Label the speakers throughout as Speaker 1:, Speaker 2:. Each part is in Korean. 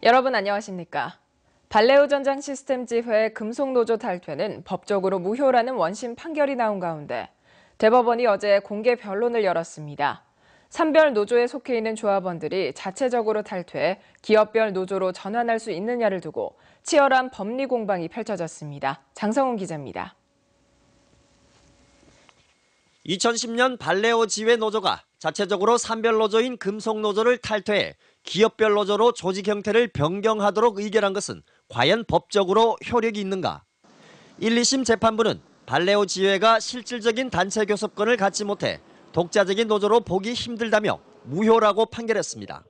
Speaker 1: 여러분 안녕하십니까? 발레오 전장 시스템 지회 금속노조 탈퇴는 법적으로 무효라는 원심 판결이 나온 가운데 대법원이 어제 공개 변론을 열었습니다. 산별 노조에 속해 있는 조합원들이 자체적으로 탈퇴해 기업별 노조로 전환할 수 있느냐를 두고 치열한 법리 공방이 펼쳐졌습니다. 장성훈 기자입니다.
Speaker 2: 2010년 발레오 지회 노조가 자체적으로 산별 노조인 금속노조를 탈퇴해 기업별 노조로 조직 형태를 변경하도록 의결한 것은 과연 법적으로 효력이 있는가? 1, 2심 재판부는 발레오 지회가 실질적인 단체 교섭권을 갖지 못해 독자적인 노조로 보기 힘들다며 무효라고 판결했습니다.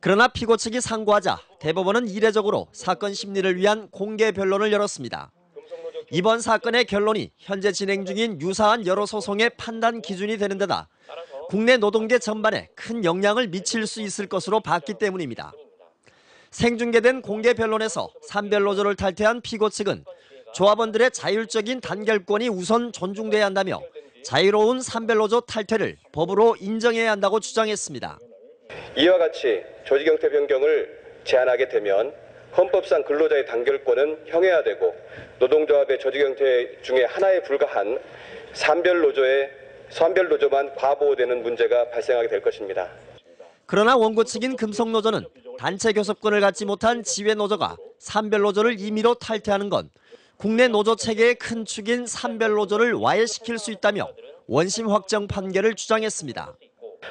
Speaker 2: 그러나 피고 측이 상고하자 대법원은 이례적으로 사건 심리를 위한 공개 변론을 열었습니다. 이번 사건의 결론이 현재 진행 중인 유사한 여러 소송의 판단 기준이 되는 데다 국내 노동계 전반에 큰 영향을 미칠 수 있을 것으로 봤기 때문입니다. 생중계된 공개 변론에서 산별 노조를 탈퇴한 피고 측은 조합원들의 자율적인 단결권이 우선 존중돼야 한다며 자유로운 산별 노조 탈퇴를 법으로 인정해야 한다고 주장했습니다.
Speaker 3: 이와 같이 조직 형태 변경을 제한하게 되면 헌법상 근로자의 단결권은 형해화되고 노동조합의 조직 형태 중에 하나에 불과한 산별 노조만 과보호되는 문제가 발생하게 될 것입니다.
Speaker 2: 그러나 원고 측인 금속노조는 단체 교섭권을 갖지 못한 지회노조가 산별노조를 임의로 탈퇴하는 건 국내 노조 체계의 큰 축인 산별노조를 와해시킬 수 있다며 원심 확정 판결을 주장했습니다.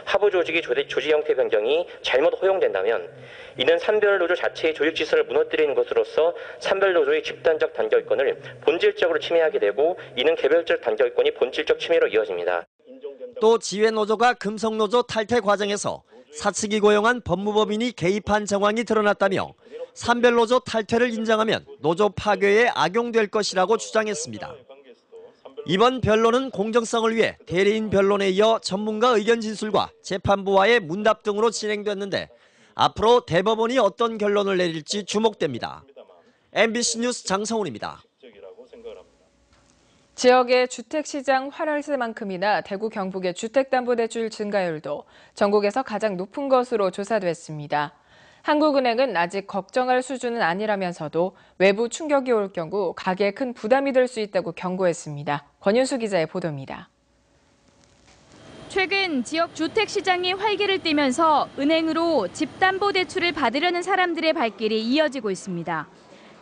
Speaker 4: 하부 조직의 조직 형태 변경이 잘못 허용된다면 이는 산별노조 자체의 조직 질서를 무너뜨리는 것으로서 산별노조의 집단적 단결권을 본질적으로 침해하게 되고 이는 개별적 단결권이 본질적 침해로 이어집니다.
Speaker 2: 또 지회노조가 금속노조 탈퇴 과정에서 사측이 고용한 법무법인이 개입한 정황이 드러났다며 산별노조 탈퇴를 인정하면 노조 파괴에 악용될 것이라고 주장했습니다. 이번 변론은 공정성을 위해 대리인 변론에 이어 전문가 의견 진술과 재판부와의 문답 등으로 진행됐는데 앞으로 대법원이 어떤 결론을 내릴지 주목됩니다. MBC 뉴스 장성훈입니다.
Speaker 1: 지역의 주택시장 활혈세만큼이나 대구 경북의 주택담보대출 증가율도 전국에서 가장 높은 것으로 조사됐습니다. 한국은행은 아직 걱정할 수준은 아니라면서도 외부 충격이 올 경우 가계에 큰 부담이 될 수 있다고 경고했습니다. 권윤수 기자의 보도입니다.
Speaker 5: 최근 지역 주택시장이 활기를 띠면서 은행으로 집담보대출을 받으려는 사람들의 발길이 이어지고 있습니다.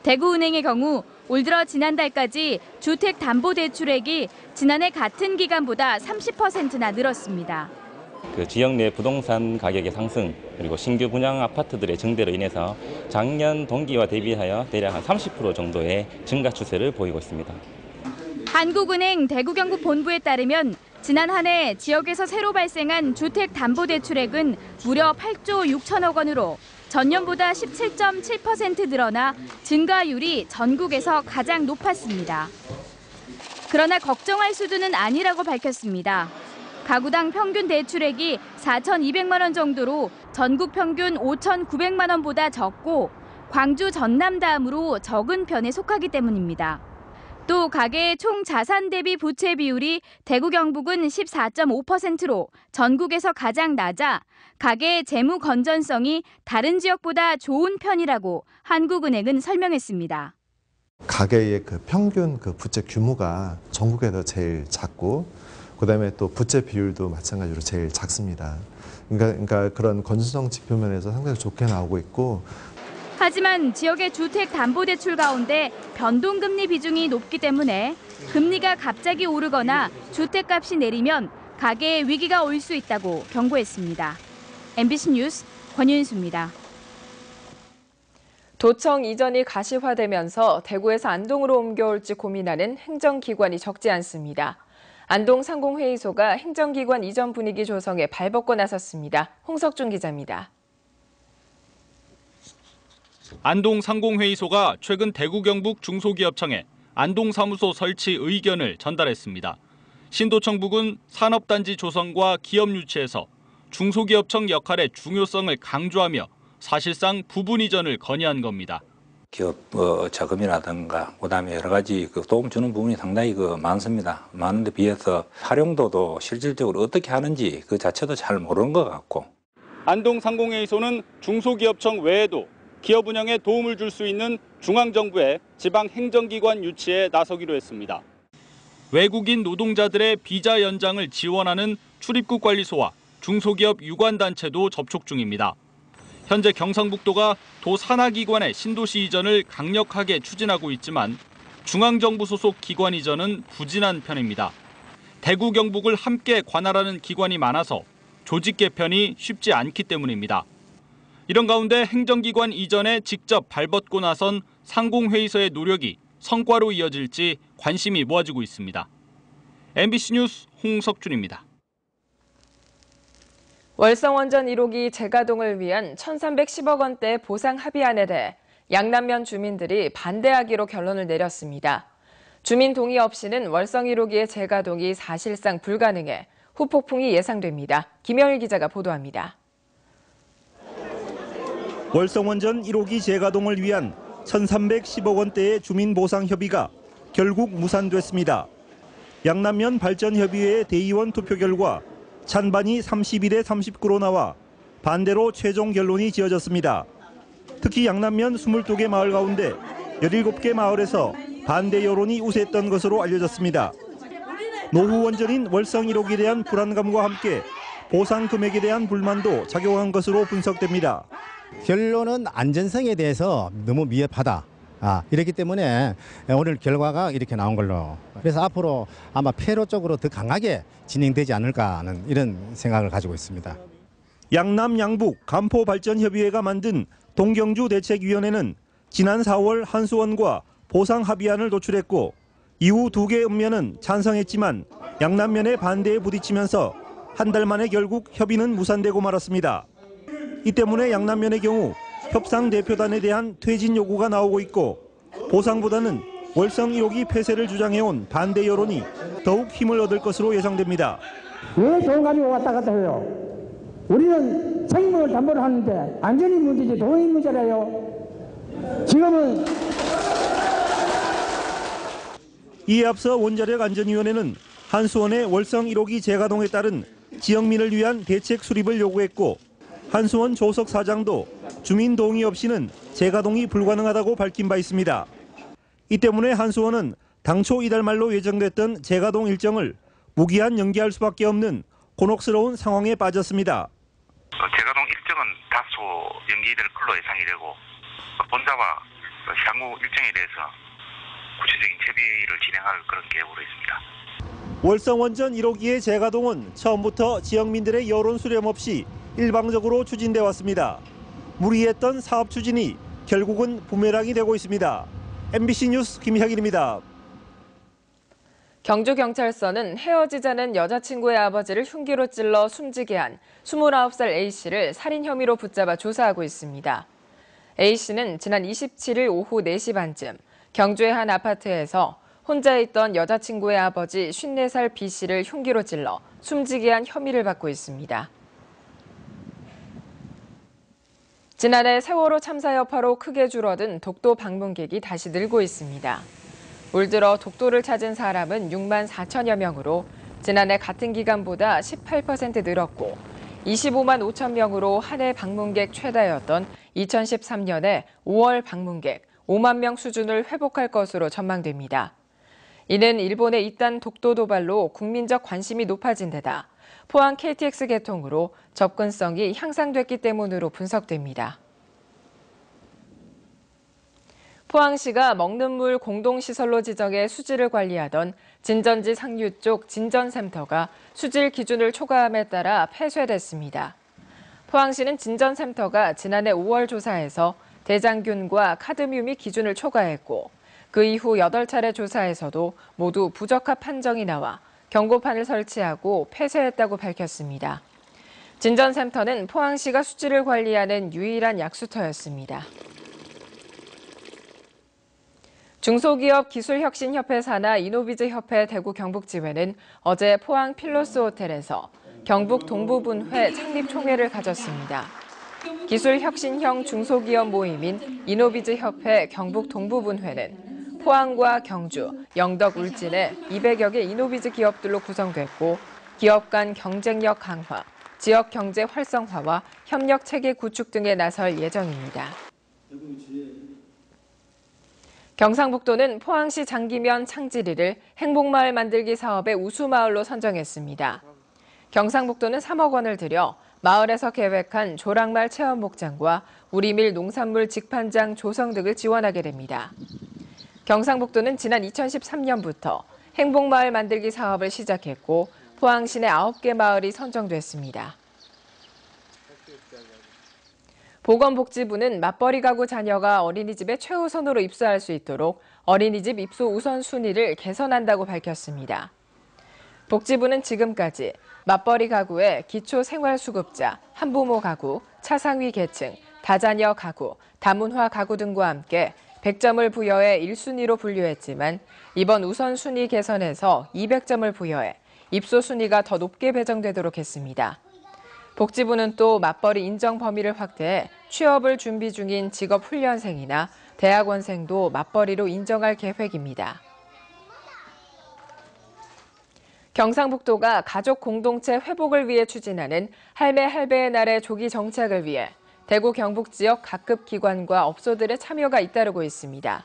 Speaker 5: 대구은행의 경우 올 들어 지난달까지 주택담보대출액이 지난해 같은 기간보다 30%나 늘었습니다.
Speaker 6: 지역 내 부동산 가격의 상승 그리고 신규 분양 아파트들의 증대로 인해서 작년 동기와 대비하여 대략 한 30% 정도의 증가 추세를 보이고 있습니다.
Speaker 5: 한국은행 대구 경북 본부에 따르면 지난 한 해 지역에서 새로 발생한 주택담보대출액은 무려 8조 6천억 원으로 전년보다 17.7% 늘어나 증가율이 전국에서 가장 높았습니다. 그러나 걱정할 수준은 아니라고 밝혔습니다. 가구당 평균 대출액이 4,200만 원 정도로 전국 평균 5,900만 원보다 적고 광주, 전남 다음으로 적은 편에 속하기 때문입니다. 또 가계의 총 자산 대비 부채 비율이 대구 경북은 14.5%로 전국에서 가장 낮아 가계의 재무 건전성이 다른 지역보다 좋은 편이라고 한국은행은 설명했습니다.
Speaker 7: 가계의 평균 부채 규모가 전국에서 제일 작고 그다음에 또 부채 비율도 마찬가지로 제일 작습니다. 그러니까 그런 건전성 지표 면에서 상당히 좋게 나오고 있고.
Speaker 5: 하지만 지역의 주택담보대출 가운데 변동금리 비중이 높기 때문에 금리가 갑자기 오르거나 주택값이 내리면 가계에 위기가 올 수 있다고 경고했습니다. MBC 뉴스 권윤수입니다.
Speaker 1: 도청 이전이 가시화되면서 대구에서 안동으로 옮겨올지 고민하는 행정기관이 적지 않습니다. 안동 상공회의소가 행정기관 이전 분위기 조성에 발벗고 나섰습니다. 홍석준 기자입니다.
Speaker 8: 안동 상공회의소가 최근 대구 경북 중소기업청에 안동사무소 설치 의견을 전달했습니다. 신도청 북은 산업단지 조성과 기업 유치에서 중소기업청 역할의 중요성을 강조하며 사실상 부분 이전을 건의한 겁니다.
Speaker 9: 기업 자금이라든가 그다음에 여러 가지 도움 주는 부분이 상당히 많습니다. 많은데 비해서 활용도도 실질적으로 어떻게 하는지 그 자체도 잘 모르는 것 같고.
Speaker 8: 안동 상공회의소는 중소기업청 외에도 기업 운영에 도움을 줄 수 있는 중앙정부의 지방행정기관 유치에 나서기로 했습니다. 외국인 노동자들의 비자 연장을 지원하는 출입국관리소와 중소기업 유관단체도 접촉 중입니다. 현재 경상북도가 도 산하기관의 신도시 이전을 강력하게 추진하고 있지만 중앙정부 소속 기관 이전은 부진한 편입니다. 대구, 경북을 함께 관할하는 기관이 많아서 조직 개편이 쉽지 않기 때문입니다. 이런 가운데 행정기관 이전에 직접 발벗고 나선 상공회의소의 노력이 성과로 이어질지 관심이 모아지고 있습니다. MBC 뉴스 홍석준입니다.
Speaker 1: 월성원전 1호기 재가동을 위한 1,310억 원대 보상 합의안에 대해 양남면 주민들이 반대하기로 결론을 내렸습니다. 주민 동의 없이는 월성 1호기의 재가동이 사실상 불가능해 후폭풍이 예상됩니다. 김영일 기자가 보도합니다.
Speaker 10: 월성원전 1호기 재가동을 위한 1,310억 원대의 주민보상 협의가 결국 무산됐습니다. 양남면 발전협의회 대의원 투표 결과 찬반이 31대 39로 나와 반대로 최종 결론이 지어졌습니다. 특히 양남면 22개 마을 가운데 17개 마을에서 반대 여론이 우세했던 것으로 알려졌습니다. 노후 원전인 월성 1호기에 대한 불안감과 함께 보상 금액에 대한 불만도 작용한 것으로 분석됩니다.
Speaker 11: 결론은 안전성에 대해서 너무 미흡하다. 이렇기 때문에 오늘 결과가 이렇게 나온 걸로. 그래서 앞으로 아마 폐로 쪽으로 더 강하게 진행되지 않을까 하는 이런 생각을 가지고 있습니다.
Speaker 10: 양남 양북 간포발전협의회가 만든 동경주 대책위원회는 지난 4월 한수원과 보상 합의안을 도출했고 이후 2개 읍면은 찬성했지만 양남면의 반대에 부딪히면서 한 달 만에 결국 협의는 무산되고 말았습니다. 이 때문에 양남면의 경우 협상 대표단에 대한 퇴진 요구가 나오고 있고 보상보다는 월성 1호기 폐쇄를 주장해온 반대 여론이 더욱 힘을 얻을 것으로 예상됩니다.
Speaker 12: 왜 돈 가지고 왔다 갔다 해요? 우리는 생명을 담보로 하는데 안전이 문제지 돈이 문제라요. 지금은
Speaker 10: 이에 앞서 원자력안전위원회는 한수원의 월성 1호기 재가동에 따른 지역민을 위한 대책 수립을 요구했고 한수원 조석 사장도 주민 동의 없이는 재가동이 불가능하다고 밝힌 바 있습니다. 이 때문에 한수원은 당초 이달 말로 예정됐던 재가동 일정을 무기한 연기할 수밖에 없는 곤혹스러운 상황에 빠졌습니다.
Speaker 13: 재가동 일정은 다소 연기될 걸로 예상이 되고 본사와 향후 일정에 대해서 구체적인 협의를 진행할 그런 계획으로 있습니다.
Speaker 10: 월성원전 1호기의 재가동은 처음부터 지역민들의 여론 수렴 없이 일방적으로 추진돼 왔습니다. 무리했던 사업 추진이 결국은 부메랑이 되고 있습니다. MBC 뉴스 김혁일입니다.
Speaker 1: 경주경찰서는 헤어지자는 여자친구의 아버지를 흉기로 찔러 숨지게 한 29살 A씨를 살인 혐의로 붙잡아 조사하고 있습니다. A씨는 지난 27일 오후 4시 반쯤 경주의 한 아파트에서 혼자 있던 여자친구의 아버지 54살 B씨를 흉기로 찔러 숨지게 한 혐의를 받고 있습니다. 지난해 세월호 참사 여파로 크게 줄어든 독도 방문객이 다시 늘고 있습니다. 올 들어 독도를 찾은 사람은 6만 4천여 명으로 지난해 같은 기간보다 18% 늘었고 25만 5천 명으로 한 해 방문객 최다였던 2013년에 5월 방문객 5만 명 수준을 회복할 것으로 전망됩니다. 이는 일본의 잇단 독도 도발로 국민적 관심이 높아진 데다 포항 KTX 개통으로 접근성이 향상됐기 때문으로 분석됩니다. 포항시가 먹는 물 공동시설로 지정해 수질을 관리하던 진전지 상류 쪽 진전샘터가 수질 기준을 초과함에 따라 폐쇄됐습니다. 포항시는 진전샘터가 지난해 5월 조사에서 대장균과 카드뮴이 기준을 초과했고 그 이후 8차례 조사에서도 모두 부적합 판정이 나와 경고판을 설치하고 폐쇄했다고 밝혔습니다. 진전센터는 포항시가 수질을 관리하는 유일한 약수터였습니다. 중소기업 기술혁신협회 산하 이노비즈협회 대구 경북지회는 어제 포항 필로스 호텔에서 경북 동부분회 창립총회를 가졌습니다. 기술혁신형 중소기업 모임인 이노비즈협회 경북 동부분회는 포항과 경주, 영덕, 울진의 200여 개 이노비즈 기업들로 구성됐고 기업 간 경쟁력 강화, 지역 경제 활성화와 협력 체계 구축 등에 나설 예정입니다. 경상북도는 포항시 장기면 창지리를 행복마을 만들기 사업의 우수마을로 선정했습니다. 경상북도는 3억 원을 들여 마을에서 계획한 조랑말 체험 목장과 우리밀 농산물 직판장 조성 등을 지원하게 됩니다. 경상북도는 지난 2013년부터 행복마을 만들기 사업을 시작했고 포항시 내 9개 마을이 선정됐습니다. 보건복지부는 맞벌이 가구 자녀가 어린이집에 최우선으로 입소할 수 있도록 어린이집 입소 우선순위를 개선한다고 밝혔습니다. 복지부는 지금까지 맞벌이 가구의 기초생활수급자, 한부모 가구, 차상위 계층, 다자녀 가구, 다문화 가구 등과 함께 100점을 부여해 1순위로 분류했지만 이번 우선순위 개선에서 200점을 부여해 입소 순위가 더 높게 배정되도록 했습니다. 복지부는 또 맞벌이 인정 범위를 확대해 취업을 준비 중인 직업훈련생이나 대학원생도 맞벌이로 인정할 계획입니다. 경상북도가 가족 공동체 회복을 위해 추진하는 할매 할배의 날의 조기 정책을 위해 대구 경북 지역 각급 기관과 업소들의 참여가 잇따르고 있습니다.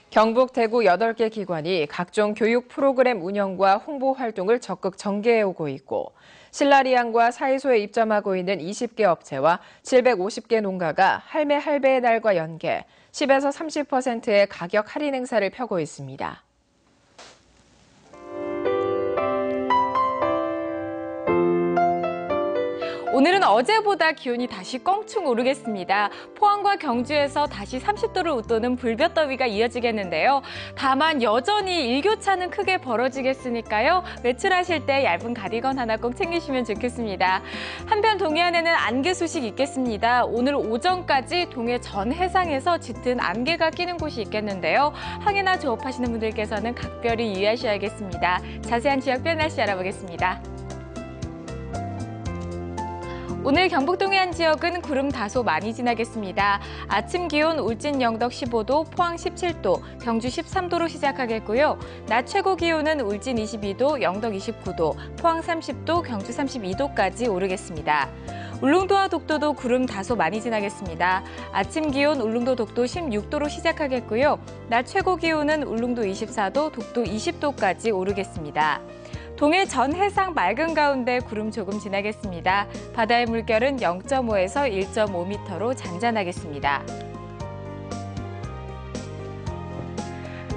Speaker 1: 경북 대구 8개 기관이 각종 교육 프로그램 운영과 홍보 활동을 적극 전개해오고 있고 신라리안과 사이소에 입점하고 있는 20개 업체와 750개 농가가 할매 할배의 날과 연계 10에서 30%의 가격 할인 행사를 펴고 있습니다.
Speaker 14: 오늘은 어제보다 기온이 다시 껑충 오르겠습니다. 포항과 경주에서 다시 30도를 웃도는 불볕더위가 이어지겠는데요. 다만 여전히 일교차는 크게 벌어지겠으니까요. 외출하실 때 얇은 가디건 하나 꼭 챙기시면 좋겠습니다. 한편 동해안에는 안개 소식 있겠습니다. 오늘 오전까지 동해 전 해상에서 짙은 안개가 끼는 곳이 있겠는데요. 항해나 조업하시는 분들께서는 각별히 유의하셔야겠습니다. 자세한 지역별 날씨 알아보겠습니다. 오늘 경북 동해안 지역은 구름 다소 많이 지나겠습니다. 아침 기온 울진 영덕 15도, 포항 17도, 경주 13도로 시작하겠고요. 낮 최고 기온은 울진 22도, 영덕 29도, 포항 30도, 경주 32도까지 오르겠습니다. 울릉도와 독도도 구름 다소 많이 지나겠습니다. 아침 기온 울릉도 독도 16도로 시작하겠고요. 낮 최고 기온은 울릉도 24도, 독도 20도까지 오르겠습니다. 동해 전 해상 맑은 가운데 구름 조금 지나겠습니다. 바다의 물결은 0.5에서 1.5m로 잔잔하겠습니다.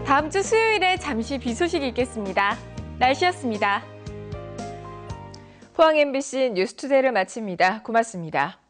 Speaker 14: 다음 주 수요일에 잠시 비 소식이 있겠습니다. 날씨였습니다.
Speaker 1: 포항 MBC 뉴스투데이를 마칩니다. 고맙습니다.